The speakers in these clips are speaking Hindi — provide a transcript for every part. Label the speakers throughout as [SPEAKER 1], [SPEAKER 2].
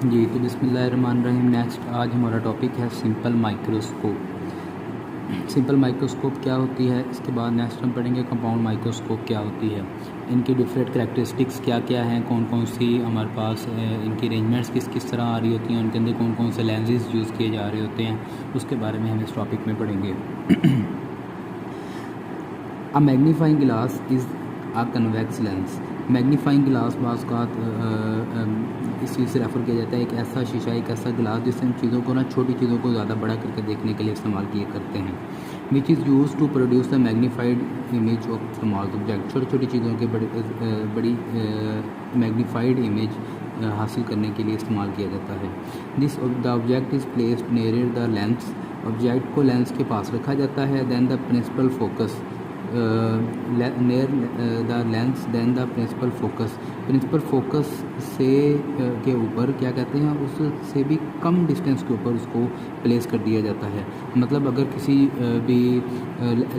[SPEAKER 1] जी तो बिस्मिल्लाहिर्रहमानिर्रहीम। नेक्स्ट आज हमारा टॉपिक है सिंपल माइक्रोस्कोप। सिंपल माइक्रोस्कोप क्या होती है, इसके बाद नेक्स्ट हम पढ़ेंगे कंपाउंड माइक्रोस्कोप क्या होती है, इनकी डिफरेंट करैक्टरिस्टिक्स क्या क्या हैं, कौन कौन सी हमारे पास इनकी अरेंजमेंट्स किस किस तरह आ रही होती हैं, उनके अंदर कौन कौन से लेंसेज यूज़ किए जा रहे होते हैं, उसके बारे में हम इस टॉपिक में पढ़ेंगे। A magnifying glass is a convex lens. Magnifying glass बाज़ का इस चीज़ से रेफ़र किया जाता है, एक ऐसा शीशा, एक ऐसा ग्लास जिससे हम चीज़ों को ना, छोटी चीज़ों को ज़्यादा बड़ा करके देखने के लिए इस्तेमाल किए करते हैं। Which is use to produce the magnified image of small object. छोटी छोटी चीज़ों के बड़ी मैग्नीफाइड इमेज हासिल करने के लिए इस्तेमाल किया जाता है। This the object is placed near the lens. Object को लेंस के पास रखा जाता है। Then the principal focus near the lens, then the principal focus. Principal focus से के ऊपर क्या कहते हैं, उससे भी कम डिस्टेंस के ऊपर उसको प्लेस कर दिया जाता है। मतलब अगर किसी भी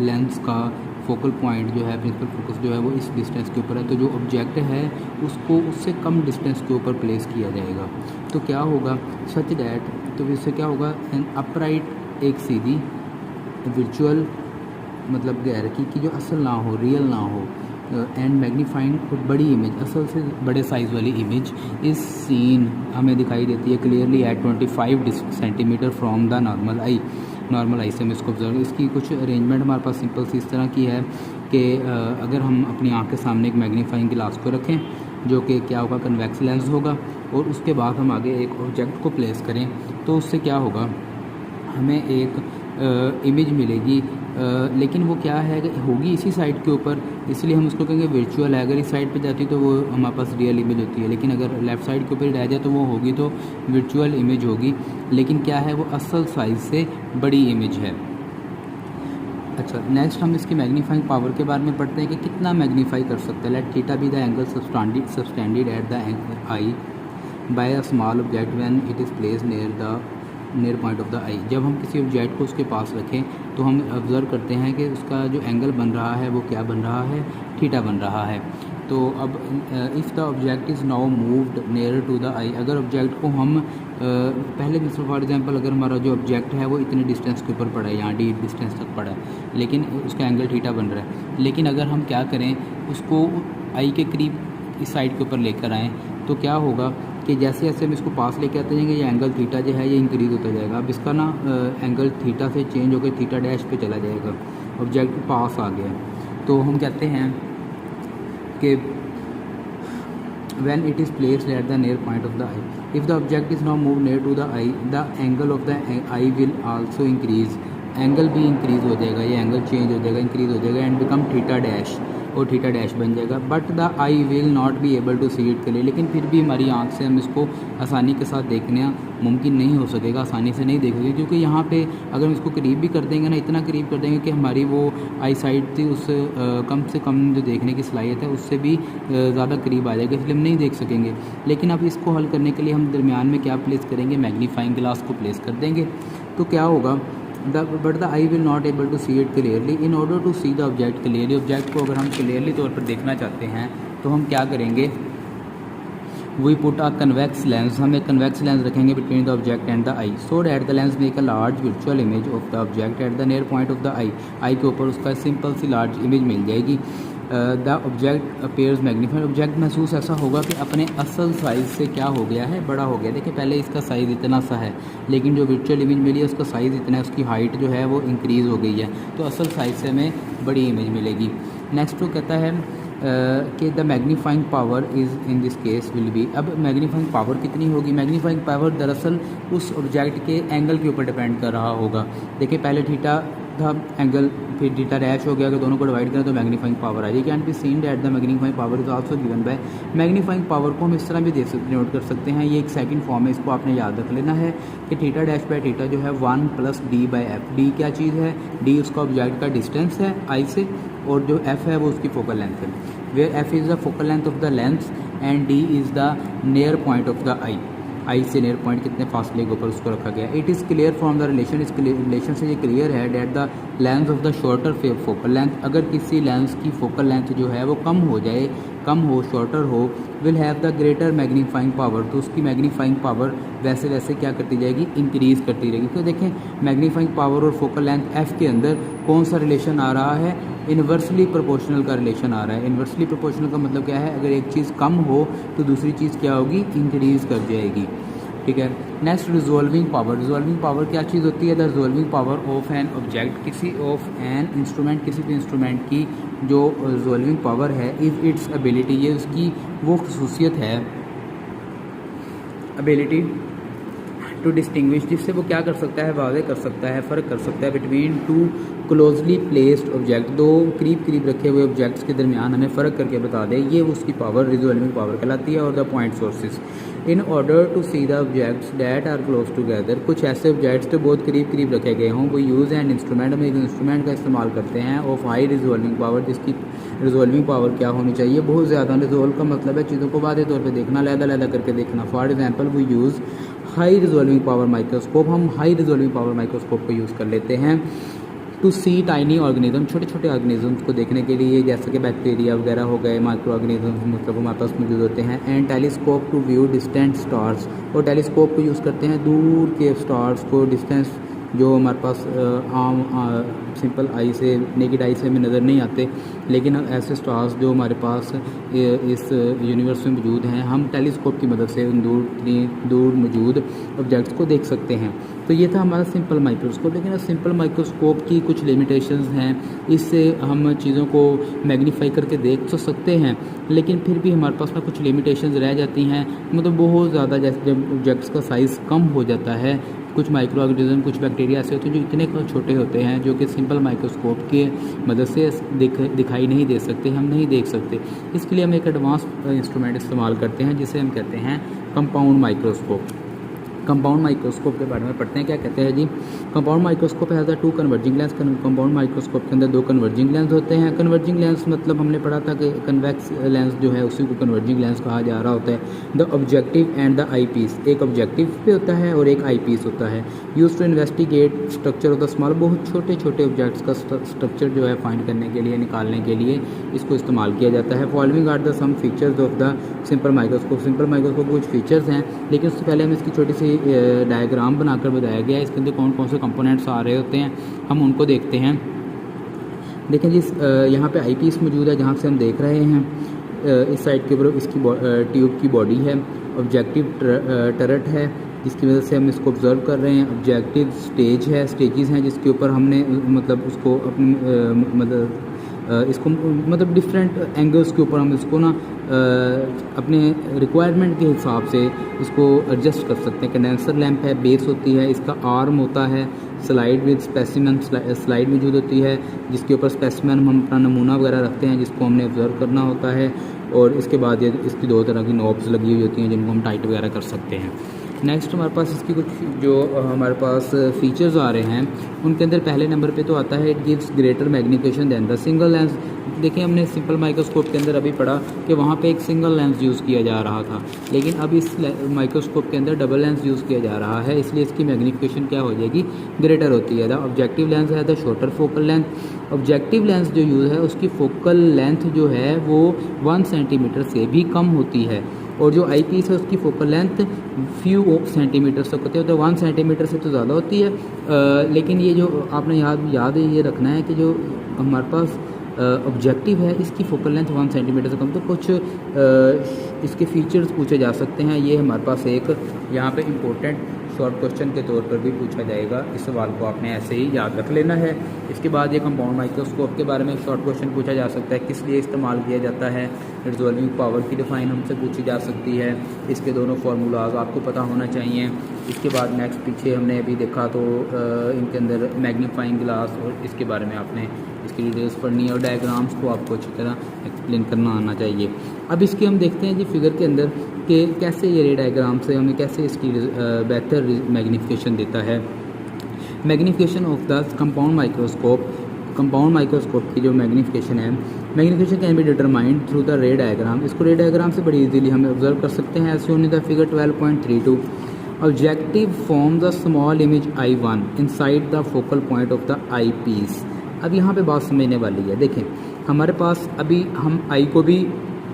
[SPEAKER 1] लेंस का फोकल पॉइंट जो है, प्रिंसिपल फोकस जो है वो इस डिस्टेंस के ऊपर है, तो जो ऑब्जेक्ट है उसको उससे कम डिस्टेंस के ऊपर प्लेस किया जाएगा। तो क्या होगा, सच डैट, तो इससे क्या होगा, एन अपराइट, एक सीधी वर्चुअल मतलब गैर की जो असल ना हो, रियल ना हो, एंड मैग्नीफाइंग बड़ी इमेज, असल से बड़े साइज़ वाली इमेज इस सीन हमें दिखाई देती है clearly at 25 centimetre from the normal eye. Normal eye से हम इसको ऑब्जर्व, इसकी कुछ अरेंजमेंट हमारे पास सिंपल सी इस तरह की है कि अगर हम अपनी आँख के सामने एक मैग्नीफाइंग ग्लास को रखें जो कि क्या होगा, कन्वेक्स लेंस होगा, और उसके बाद हम आगे एक ऑब्जेक्ट को प्लेस करें, तो उससे क्या होगा, हमें एक इमेज मिलेगी, लेकिन वो क्या है, होगी इसी साइड के ऊपर, इसलिए हम उसको कहेंगे वर्चुअल है। अगर इस साइड पे जाती तो वो हमारे पास रियल इमेज होती है, लेकिन अगर लेफ़्ट साइड के ऊपर रह जाए तो वो होगी तो वर्चुअल इमेज होगी, लेकिन क्या है, वो असल साइज़ से बड़ी इमेज है। अच्छा, नेक्स्ट हम इसकी मैग्नीफाइंग पावर के बारे में पढ़ते हैं कि कितना मैग्नीफाई कर सकते हैं। Let theta be the angle subtended at the eye by a small object when it is place near point of the eye. जब हम किसी ऑब्जेक्ट को उसके पास रखें तो हम ऑब्ज़र्व करते हैं कि उसका जो एंगल बन रहा है वो क्या बन रहा है, थीटा बन रहा है। तो अब if the object is now moved near to the eye, अगर ऑब्जेक्ट को हम पहले फॉर एग्जांपल अगर हमारा जो ऑब्जेक्ट है वो इतने डिस्टेंस के ऊपर पड़ा है, यहाँ डी डिस्टेंस तक पड़ा है, लेकिन उसका एंगल थीटा बन रहा है, लेकिन अगर हम क्या करें, उसको आई के करीब इस साइड के ऊपर लेकर आएँ, तो क्या होगा कि जैसे जैसे हम इसको पास लेके आते जाएंगे, ये एंगल थीटा जो है ये इंक्रीज़ होता जाएगा। अब इसका ना एंगल थीटा से चेंज होकर थीटा डैश पे चला जाएगा, ऑब्जेक्ट पास आ गया। तो हम कहते हैं कि when it is placed at the near point of the eye, if the object is now moved near to the eye, the angle of the eye will also increase। Angle भी इंक्रीज़ हो जाएगा, ये एंगल चेंज हो जाएगा, इंक्रीज़ हो जाएगा, एंड बिकम थीटा डैश, और थीटा डैश बन जाएगा। But the eye will not be able to see it clear, लेकिन फिर भी हमारी आँख से हम इसको आसानी के साथ देखना मुमकिन नहीं हो सकेगा, आसानी से नहीं देख सकेंगे, क्योंकि यहाँ पे अगर हम इसको करीब भी कर देंगे ना, इतना करीब कर देंगे कि हमारी वो आई साइड थी उस कम से कम जो देखने की सलाहियत है उससे भी ज़्यादा करीब आ जाएगा, इसलिए हम नहीं देख सकेंगे। लेकिन अब इसको हल करने के लिए हम दरमियान में क्या प्लेस करेंगे, मैग्नीफाइंग ग्लास को प्लेस कर देंगे। तो क्या होगा, but the eye will not able to see it clearly in order to see the object clearly. Object को अगर हम क्लियरली तौर पर देखना चाहते हैं तो हम क्या करेंगे, we put a convex lens, हम एक कन्वेक्स लेंस रखेंगे between the object and the eye, so that the lens make a large virtual image of the object at the near point of the eye. Eye के ऊपर उसका सिंपल सी लार्ज इमेज मिल जाएगी। The object appears magnified, object महसूस ऐसा होगा कि अपने असल साइज़ से क्या हो गया है, बड़ा हो गया। देखिए पहले इसका साइज़ इतना सा है, लेकिन जो वर्चुअल इमेज मिली है उसका साइज़ इतना है, उसकी हाइट जो है वो इंक्रीज़ हो गई है, तो असल साइज़ से हमें बड़ी इमेज मिलेगी। नेक्स्ट वो कहता है कि the magnifying power is in this case will be. अब मैग्नीफाइंग पावर कितनी होगी, मैग्नीफाइंग पावर दरअसल उस ऑब्जेक्ट के एंगल के ऊपर डिपेंड कर रहा होगा। देखिए पहले थीटा था एंगल, फिर थीटा डैश हो गया, अगर दोनों को डिवाइड करें तो मैग्नीफाइंग पावर आ जाएगी। Can be seen that the magnifying power is also given by. Magnifying power को हम इस तरह भी नोट कर सकते हैं, ये एक सेकंड फॉर्म है, इसको आपने याद रख लेना है कि थीटा डैश बाय थीटा जो है 1 + d बाय एफ। डी क्या चीज़ है, डी उसका ऑब्जेक्ट का डिस्टेंस है आई से, और जो एफ है वो उसकी फोकल लेंथ है, where f is the focal length of the lens and d is the near point of the eye. Eye से नियर पॉइंट कितने फासले के ऊपर उसको रखा गया। It is clear from the relation, इस रिलेशन से ये क्लियर है that the length of the shorter focal length, अगर किसी लेंस की फोकल लेंथ जो है वो कम हो जाए कम हो, शॉर्टर हो, will have the greater magnifying power, तो उसकी मैग्नीफाइंग पावर वैसे वैसे क्या करती जाएगी, इंक्रीज़ करती रहेगी। तो देखें मैग्नीफाइंग पावर और फोकल लेंथ एफ के अंदर कौन सा रिलेशन आ रहा है, इन्वर्सली प्रोपोर्शनल का रिलेशन आ रहा है। इन्वर्सली प्रोपोर्शनल का मतलब क्या है, अगर एक चीज़ कम हो तो दूसरी चीज़ क्या होगी, इंक्रीज़ कर जाएगी। ठीक है। Next resolving power. Resolving power क्या चीज़ होती है, the resolving power of an object, किसी ऑफ एन इंस्ट्रूमेंट, किसी भी इंस्ट्रूमेंट की जो रिजॉल्विंग पावर है, इज़ इट्स एबिलिटी, ये उसकी वो खसूसियत है, एबिलिटी टू डिस्टिंग्विश, जिससे वो क्या कर सकता है, वाज़े कर सकता है, फ़र्क कर सकता है between two closely placed object, दो करीब करीब रखे हुए ऑब्जेक्ट्स के दरमियान हमें फ़र्क करके बता दे, ये उसकी पावर रिजॉल्विंग पावर कहलाती है। और the point sources, in order to see the objects that are close together, कुछ ऐसे ऑब्जेक्ट्स जो बहुत करीब करीब रखे गए हों, वो यूज़ एंड इंस्ट्रूमेंट, हम एक इंस्ट्रूमेंट का इस्तेमाल करते हैं ऑफ हाई रिजॉल्विंग पावर, जिसकी रिजॉल्विंग पावर क्या होनी चाहिए, बहुत ज़्यादा। रिजॉल्व का मतलब है चीज़ों को वादे तौर पर देखना, लहदा करके देखना। For example we use high resolving power microscope, हम हाई रिजॉल्विंग पावर माइक्रोस्कोप को यूज़ कर लेते हैं टू सी टाइनी ऑर्गेनिज्म, छोटे छोटे ऑर्गेनिजम्स को देखने के लिए, जैसे कि बैक्टीरिया वगैरह हो गए, माइक्रो ऑर्गेनिजम्स मतलब हमारे पास मौजूद होते हैं। And telescope to view distant stars, और टेलीस्कोप को यूज़ करते हैं दूर के स्टार्स को, डिस्टेंस जो हमारे पास आम सिंपल आई से, नेकेड आई से हमें नज़र नहीं आते, लेकिन ऐसे स्टार्स जो हमारे पास इस यूनिवर्स में मौजूद हैं, हम टेलीस्कोप की मदद से उन दूर मौजूद ऑब्जेक्ट्स को देख सकते हैं। तो ये था हमारा सिंपल माइक्रोस्कोप। लेकिन सिंपल माइक्रोस्कोप की कुछ लिमिटेशंस हैं, इससे हम चीज़ों को मैग्नीफाई करके देख तो सकते हैं, लेकिन फिर भी हमारे पास में कुछ लिमिटेशंस रह जाती हैं। मतलब बहुत ज़्यादा, जैसे जब ऑब्जेक्ट्स का साइज़ कम हो जाता है, कुछ माइक्रो ऑर्गेनिज्म, कुछ बैक्टीरिया ऐसे होते हैं जो इतने छोटे होते हैं जो कि सिंपल माइक्रोस्कोप की मदद से दिखाई नहीं दे सकते, हम नहीं देख सकते। इसके लिए हम एक एडवांस इंस्ट्रूमेंट इस्तेमाल करते हैं जिसे हम कहते हैं कंपाउंड माइक्रोस्कोप। कंपाउंड माइक्रोस्कोप के बारे में पढ़ते हैं, क्या कहते हैं जी। Compound microscope has the two converging lens, compound microscope के अंदर दो कन्वर्जिंग लेंस होते हैं। कन्वर्जिंग लेंस मतलब हमने पढ़ा था कि कन्वेक्स लेंस जो है उसी को कन्वर्जिंग लेंस कहा जा रहा होता है। The objective and the eyepiece, एक ऑब्जेक्टिव भी होता है और एक आई पीस होता है। Use to investigate structure of the small, बहुत छोटे छोटे ऑब्जेक्ट्स का स्ट्रक्चर जो है फाइंड करने के लिए, निकालने के लिए इसको इस्तेमाल किया जाता है। Following are the some features of the simple microscope, simple microscope कुछ फीचर्स हैं, लेकिन उससे पहले हम इसकी छोटी सी डायग्राम बनाकर बताया गया है। इसके अंदर कौन कौन से कंपोनेंट्स आ रहे होते हैं हम उनको देखते हैं। देखें जी, यहाँ पे आई पीस मौजूद है जहाँ से हम देख रहे हैं। इस साइड के ऊपर इसकी ट्यूब की बॉडी है। ऑब्जेक्टिव टरट है जिसकी वजह से हम इसको ऑब्जर्व कर रहे हैं। ऑब्जेक्टिव स्टेज है, स्टेजेस हैं जिसके ऊपर हमने मतलब उसको अपनी इसको मतलब डिफरेंट एंगल्स के ऊपर हम इसको ना अपने रिक्वायरमेंट के हिसाब से इसको एडजस्ट कर सकते हैं। कंडेंसर लैंप है, बेस होती है, इसका आर्म होता है, स्लाइड विद स्पेसिमेन, स्लाइड मौजूद होती है जिसके ऊपर स्पेसिमेन हम अपना नमूना वगैरह रखते हैं जिसको हमने ऑब्जर्व करना होता है। और इसके बाद ये इसकी दो तरह की नॉब्स लगी हुई होती हैं जिनको हम टाइट वगैरह कर सकते हैं। नेक्स्ट हमारे पास इसकी कुछ जो हमारे पास फीचर्स आ रहे हैं उनके अंदर पहले नंबर पे तो आता है it gives greater magnification than the single lens. देखिए हमने सिंपल माइक्रोस्कोप के अंदर अभी पढ़ा कि वहाँ पे एक सिंगल लेंस यूज़ किया जा रहा था, लेकिन अब इस माइक्रोस्कोप के अंदर डबल लेंस यूज़ किया जा रहा है, इसलिए इसकी मैग्नीफिकेशन क्या हो जाएगी, ग्रेटर होती है। द ऑब्जेक्टिव लेंस है the shorter focal length. Objective lens जो यूज़ है उसकी फोकल लेंथ जो है वो 1 सेंटीमीटर से भी कम होती है, और जो आई पीस है उसकी फोकल लेंथ फ्यू सेंटीमीटर तक होती है, तो 1 सेंटीमीटर से तो ज़्यादा होती है। लेकिन ये जो आपने याद ये रखना है कि जो हमारे पास ऑब्जेक्टिव है इसकी फोकल लेंथ 1 सेंटीमीटर से कम, तो कुछ इसके फीचर्स पूछे जा सकते हैं। ये हमारे पास एक यहाँ पे इम्पोर्टेंट शॉर्ट क्वेश्चन के तौर पर भी पूछा जाएगा, इस सवाल को आपने ऐसे ही याद रख लेना है। इसके बाद ये कंपाउंड माइक्रोस्कोप के बारे में शॉर्ट क्वेश्चन पूछा जा सकता है, किस लिए इस्तेमाल किया जाता है, रिजॉल्विंग पावर की डिफाइन हमसे पूछी जा सकती है, इसके दोनों फार्मूलाज आपको पता होना चाहिए। इसके बाद नेक्स्ट पीछे हमने अभी देखा तो इनके अंदर मैग्नीफाइंग ग्लास और इसके बारे में आपने इसकी डिटेल्स पढ़नी है और डायग्राम्स को आपको अच्छी तरह एक्सप्लेन करना आना चाहिए। अब इसके हम देखते हैं जी फिगर के अंदर कि कैसे ये रे डायग्राम से हमें कैसे इसकी बेहतर मैग्नीफिकेशन देता है। Magnification of the compound microscope, compound microscope की जो मैग्नीफिकेशन है, magnification can be determined through the रे डायग्राम। इसको रे डायग्राम से बड़ी इजीली हमें ऑब्जर्व कर सकते हैं। As shown in the figure 12.32 objective form the small image I1 inside the focal point of the eyepiece. अब यहाँ पे बात समझने वाली है। देखें हमारे पास अभी हम आई को भी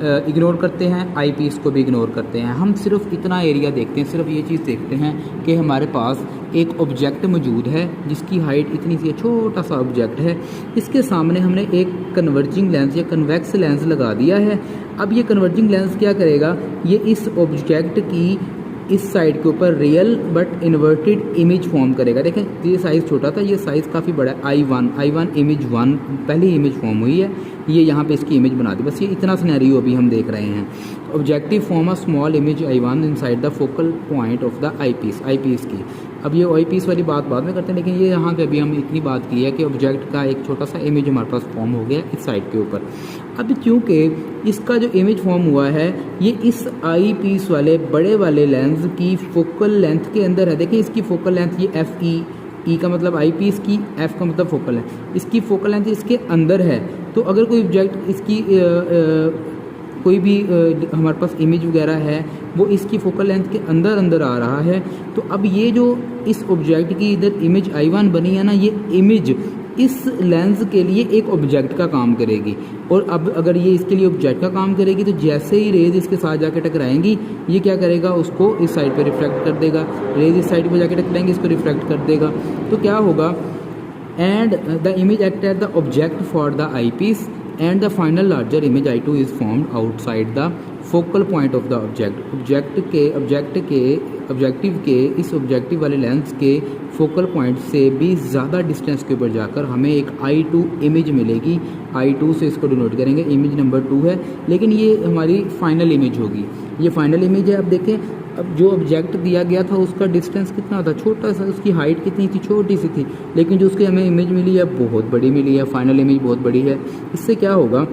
[SPEAKER 1] इग्नोर करते हैं, आई पीस को भी इग्नोर करते हैं। हम सिर्फ इतना एरिया देखते हैं, सिर्फ ये चीज़ देखते हैं कि हमारे पास एक ऑब्जेक्ट मौजूद है जिसकी हाइट इतनी सी, छोटा सा ऑब्जेक्ट है, इसके सामने हमने एक कन्वर्जिंग लेंस या कन्वेक्स लेंस लगा दिया है। अब ये कन्वर्जिंग लेंस क्या करेगा, ये इस ऑब्जेक्ट की इस साइड के ऊपर real but inverted image form करेगा। देखें ये साइज़ छोटा था, ये साइज़ काफ़ी बड़ा है। I1 इमेज 1 पहली इमेज फॉर्म हुई है, ये यहाँ पे इसकी इमेज बना दी। बस ये इतना सिनेरियो अभी हम देख रहे हैं। Objective form a small image I1 inside the focal point of the eyepiece की। अब ये आई पीस वाली बात बाद में करते हैं, लेकिन ये यहाँ पे अभी हम इतनी बात की है कि ऑब्जेक्ट का एक छोटा सा इमेज हमारे पास फॉर्म हो गया इस साइड के ऊपर। अब चूँकि इसका जो इमेज फॉर्म हुआ है ये इस आई पीस वाले बड़े वाले लेंस की फोकल लेंथ के अंदर है। देखिए इसकी फोकल लेंथ ये एफ ई का मतलब आई पीस की, एफ का मतलब फोकल है, इसकी फोकल लेंथ इसके अंदर है। तो अगर कोई ऑब्जेक्ट इसकी कोई भी हमारे पास इमेज वगैरह है वो इसकी फोकल लेंथ के अंदर आ रहा है, तो अब ये जो इस ऑब्जेक्ट की इधर इमेज I1 बनी है ना, ये इमेज इस लेंस के लिए एक ऑब्जेक्ट का काम करेगी। और अब अगर ये इसके लिए ऑब्जेक्ट का काम करेगी तो जैसे ही रेज इसके साथ जाके टकराएंगी, ये क्या करेगा, उसको इस साइड पे रिफ्लेक्ट कर देगा। रेज इस साइड पे जाके टकराएंगे, इसको रिफ्लेक्ट कर देगा। तो क्या होगा, and the image act as the object for the eyepiece and the final larger image I2 is formed outside the focal point of the object। Objective के इस ऑब्जेक्टिव वाले लेंस के फोकल पॉइंट से भी ज़्यादा डिस्टेंस के ऊपर जाकर हमें एक I2 इमेज मिलेगी। I2 से इसको डिनोट करेंगे, इमेज नंबर 2 है, लेकिन ये हमारी फाइनल इमेज होगी। ये फाइनल इमेज है। अब देखें, अब जो ऑब्जेक्ट दिया गया था उसका डिस्टेंस कितना था, छोटा सा, उसकी हाइट कितनी थी, छोटी सी थी, लेकिन जो उसकी हमें इमेज मिली है बहुत बड़ी मिली है, फाइनल इमेज बहुत बड़ी है। इससे क्या होगा,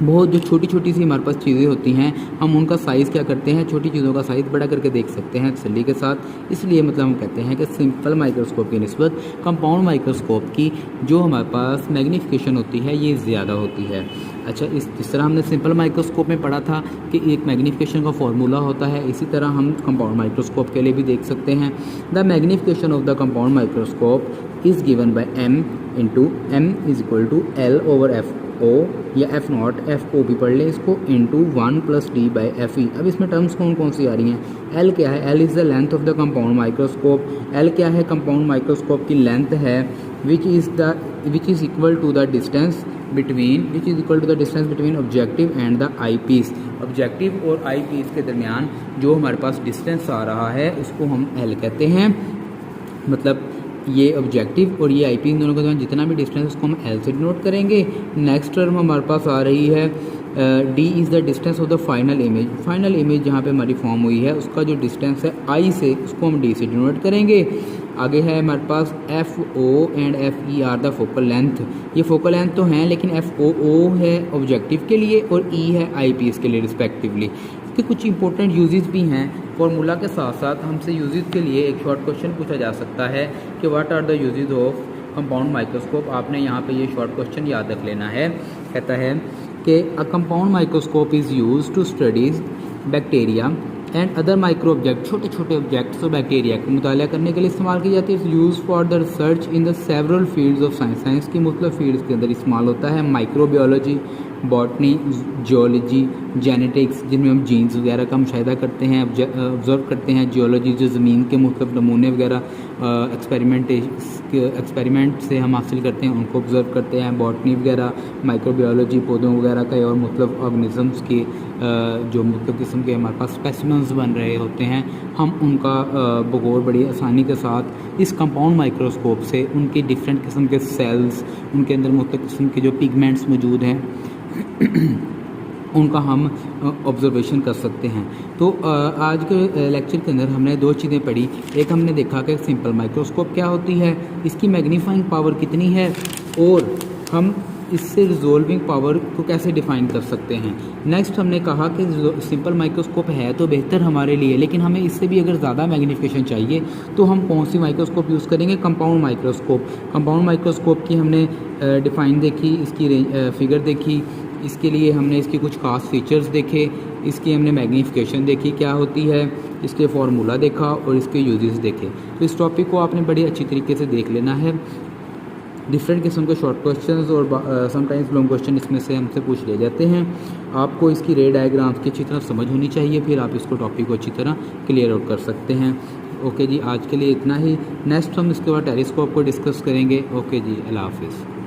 [SPEAKER 1] बहुत जो छोटी छोटी सी हमारे पास चीज़ें होती हैं हम उनका साइज़ क्या करते हैं, छोटी चीज़ों का साइज़ बड़ा करके देख सकते हैं तसल्ली के साथ। इसलिए मतलब हम कहते हैं कि सिंपल माइक्रोस्कोप की निस्बत कंपाउंड माइक्रोस्कोप की जो हमारे पास मैग्नीफिकेशन होती है ये ज़्यादा होती है। अच्छा, जिस तरह हमने सिंपल माइक्रोस्कोप में पढ़ा था कि एक मैग्नीफिकेशन का फॉर्मूला होता है, इसी तरह हम कंपाउंड माइक्रोस्कोप के लिए भी देख सकते हैं। The magnification of the compound microscope is given by m is equal to L/F O या F0, FO भी पढ़ लें इसको, इंटू 1+D/FE। अब इसमें टर्म्स कौन कौन सी आ रही हैं। L क्या है, L is the length of the compound microscope. L क्या है, कंपाउंड माइक्रोस्कोप की लेंथ है, which is equal to the distance between objective and the eyepiece. Objective और आई पीस के दरमियान जो हमारे पास डिस्टेंस आ रहा है उसको हम L कहते हैं। मतलब ये ऑब्जेक्टिव और ये आई पीस दोनों के दरमियान जितना भी डिस्टेंस उसको हम L से डिनोट करेंगे। नेक्स्ट टर्म हमारे पास आ रही है D is the distance of the final image. Final image जहाँ पे हमारी फॉर्म हुई है उसका जो डिस्टेंस है I से, उसको हम D से डिनोट करेंगे। आगे है हमारे पास FO and FE are the focal length. ये फोकल लेंथ तो हैं, लेकिन FO है ऑब्जेक्टिव के लिए और E है आई पीस के लिए रिस्पेक्टिवली। इसके कुछ इंपॉर्टेंट यूजेस भी हैं। फार्मूला के साथ साथ हमसे यूजेस के लिए एक शॉर्ट क्वेश्चन पूछा जा सकता है कि what are the uses of compound microscope. आपने यहाँ पे ये शॉर्ट क्वेश्चन याद रख लेना है। कहता है कि a compound microscope is use to studies bacteria and other micro object. छोटे छोटे ऑब्जेक्ट्स और बैक्टीरिया का मुताला करने के लिए इस्तेमाल की जाती है। Use for the research in the several fields of science. Science की मुख्तलिफ फील्ड्स के अंदर इस्तेमाल होता है। माइक्रोबायोलॉजी, बॉटनी, जियोलॉजी, जेनेटिक्स जिनमें हम जीन्स वगैरह का मुशाहिदा करते हैं, ऑब्ज़र्व करते हैं। जियोलॉजी जो ज़मीन के मुख्तलिफ नमूने वगैरह एक्सपेरिमेंट से हम हासिल करते हैं उनको ऑब्ज़र्व करते हैं। बॉटनी वगैरह, माइक्रोबायोलॉजी पौधों वगैरह का और मुख्तलिफ ऑर्गेनिज़म्स के जो मुख्तलिफ किस्म के हमारे पास स्पेसिमेंस बन रहे होते हैं, हम उनका बगौर बड़ी आसानी के साथ इस कंपाउंड माइक्रोस्कोप से उनके डिफरेंट किस्म के सेल्स, उनके अंदर मुख्तलिफ किस्म के जो पिगमेंट्स मौजूद हैं उनका हम ऑब्जर्वेशन कर सकते हैं। तो आज के लेक्चर के अंदर हमने दो चीज़ें पढ़ी। एक हमने देखा कि सिंपल माइक्रोस्कोप क्या होती है, इसकी मैग्नीफाइंग पावर कितनी है, और हम इससे रिजोल्विंग पावर को कैसे डिफ़ाइन कर सकते हैं। नेक्स्ट हमने कहा कि सिंपल माइक्रोस्कोप है तो बेहतर हमारे लिए, लेकिन हमें इससे भी अगर ज़्यादा मैग्नीफिकेशन चाहिए तो हम कौन सी माइक्रोस्कोप यूज़ करेंगे, कंपाउंड माइक्रोस्कोप। कंपाउंड माइक्रोस्कोप की हमने डिफ़ाइन देखी, इसकी फिगर देखी, इसके लिए हमने इसके कुछ खास फीचर्स देखे, इसकी हमने मैग्नीफिकेशन देखी क्या होती है, इसके फार्मूला देखा और इसके यूजेस देखे। तो इस टॉपिक को आपने बड़ी अच्छी तरीके से देख लेना है। डिफरेंट किस्म के शॉर्ट क्वेश्चंस और समटाइम्स लॉन्ग क्वेश्चन इसमें से हमसे पूछ लिए जाते हैं। आपको इसकी रे डायग्राम्स की अच्छी तरह समझ होनी चाहिए, फिर आप इसको टॉपिक को अच्छी तरह क्लियर आउट कर सकते हैं। ओके जी, आज के लिए इतना ही। नेक्स्ट हम इसके बाद टेलीस्कोप को डिस्कस करेंगे। ओके जी, अल्लाह हाफिज़।